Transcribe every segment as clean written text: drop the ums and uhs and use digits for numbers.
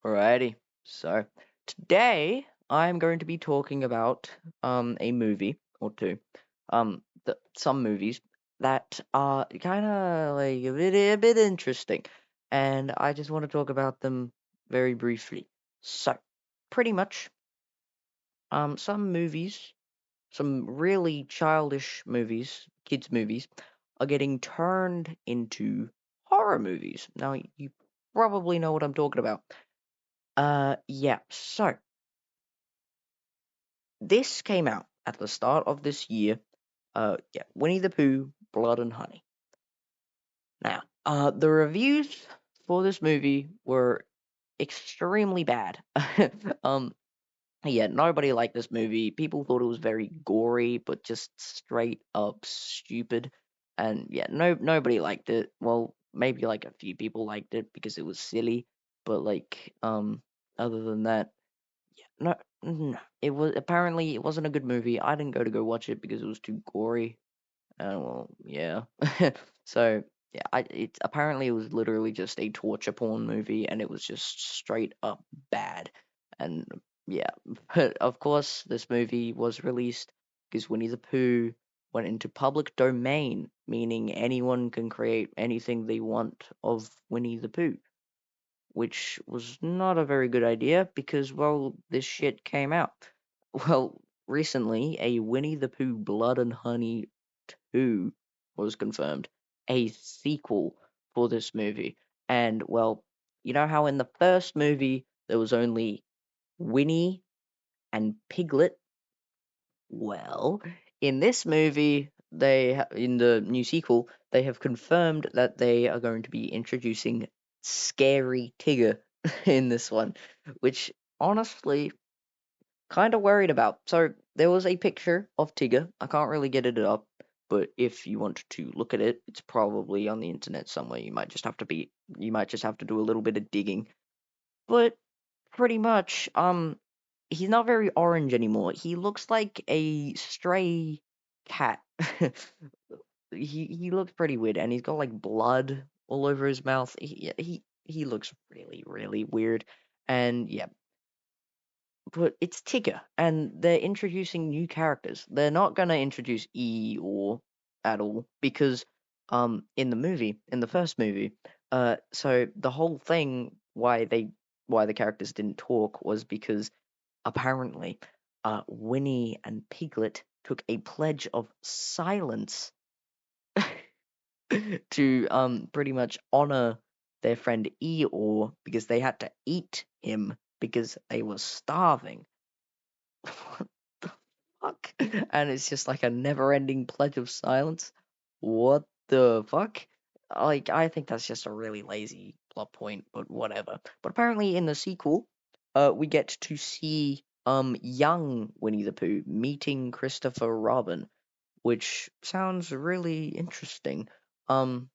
Alrighty. So today I'm going to be talking about a movie or two. Some movies that are kind of like a bit interesting, and I just want to talk about them very briefly. So, pretty much, some movies, some really childish movies, kids movies, are getting turned into horror movies. Now you probably know what I'm talking about. Yeah. So this came out at the start of this year. Yeah, Winnie the Pooh, Blood and Honey. Now, the reviews for this movie were extremely bad. um, yeah, nobody liked this movie. People thought it was very gory, but just straight up stupid. And yeah, nobody liked it. Well, maybe like a few people liked it because it was silly, but other than that, no, no, it wasn't a good movie. I didn't go watch it because it was too gory. Well, yeah. So yeah, it apparently it was literally just a torture porn movie, and it was just straight up bad. And yeah, but of course this movie was released because Winnie the Pooh went into public domain, meaning anyone can create anything they want of Winnie the Pooh, which was not a very good idea because, well, this shit came out. Well, recently, a Winnie the Pooh Blood and Honey 2 was confirmed, a sequel for this movie. And, well, you know how in the first movie there was only Winnie and Piglet? Well, in this movie, in the new sequel, they have confirmed that they are going to be introducing Scary Tigger in this one, which honestly kind of worried about. So there was a picture of Tigger. I can't really get it up, but if you want to look at it, it's probably on the internet somewhere. You might just have to do a little bit of digging. But pretty much, he's not very orange anymore. He looks like a stray cat. He looks pretty weird, and he's got like blood all over his mouth. He looks really weird, and yeah, but it's Tigger, and they're introducing new characters. They're not gonna introduce Eeyore at all because, in the first movie, so the whole thing why the characters didn't talk was because apparently, Winnie and Piglet took a pledge of silence to pretty much honor their friend Eeyore because they had to eat him because they were starving. What the fuck? And it's just like a never-ending pledge of silence. What the fuck? Like, I think that's just a really lazy plot point, but whatever. But apparently, in the sequel, we get to see young Winnie the Pooh meeting Christopher Robin, which sounds really interesting. Um,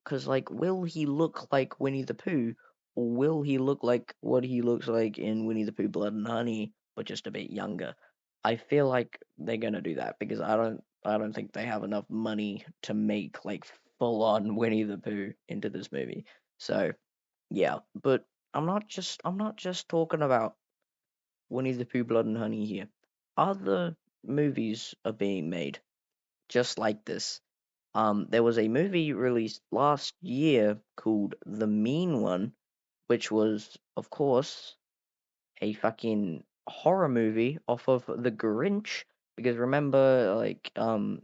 because like, will he look like Winnie the Pooh, or will he look like what he looks like in Winnie the Pooh Blood and Honey, but just a bit younger? I feel like they're gonna do that because I don't think they have enough money to make like full on Winnie the Pooh into this movie. So yeah, but I'm not just talking about Winnie the Pooh Blood and Honey here. Other movies are being made just like this. There was a movie released last year called The Mean One, which was, of course, a fucking horror movie off of The Grinch. Because remember, in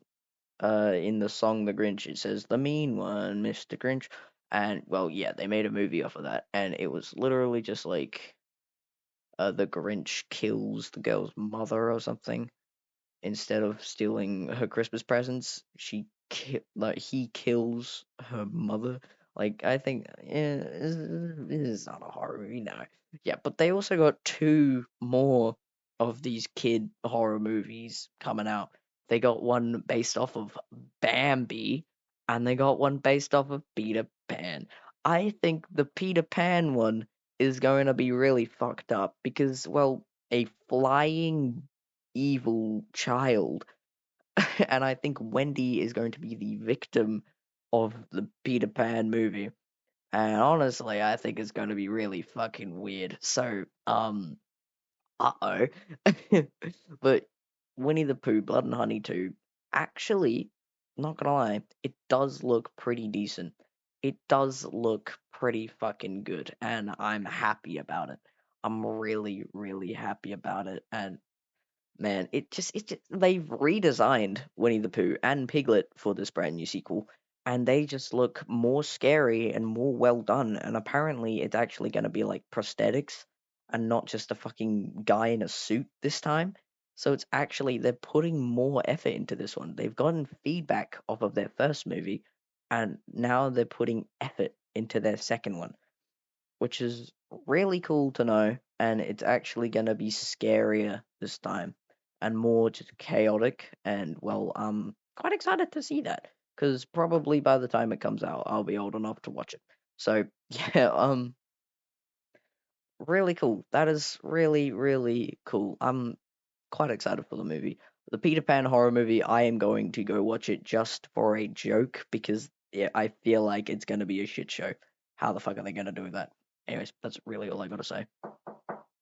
the song The Grinch, it says The Mean One, Mr. Grinch. And, well, yeah, they made a movie off of that. And it was literally just like, the Grinch kills the girl's mother or something instead of stealing her Christmas presents, he kills her mother. Like I think this is not a horror movie, no. Yeah, but they also got two more of these kid horror movies coming out. They got one based off of Bambi, and they got one based off of Peter Pan. I think the Peter Pan one is going to be really fucked up because, well, a flying evil child. And I think Wendy is going to be the victim of the Peter Pan movie. And honestly, I think it's gonna be really fucking weird. So, uh-oh. But Winnie the Pooh, Blood and Honey 2, actually, not gonna lie, it does look pretty decent. It does look pretty fucking good, and I'm happy about it. I'm really, really happy about it. And man, it just they've redesigned Winnie the Pooh and Piglet for this brand new sequel, and they just look more scary and more well done. And apparently, it's actually going to be like prosthetics and not just a fucking guy in a suit this time. So it's actually they're putting more effort into this one. They've gotten feedback off of their first movie, and now they're putting effort into their second one, which is really cool to know. And it's actually going to be scarier this time and more just chaotic. And well, I'm quite excited to see that because probably by the time it comes out, I'll be old enough to watch it. So yeah, really cool. That is really, really cool. I'm quite excited for the movie. The Peter Pan horror movie, I am going to go watch it just for a joke because yeah, I feel like it's going to be a shit show. How the fuck are they going to do that? Anyways, that's really all I got to say.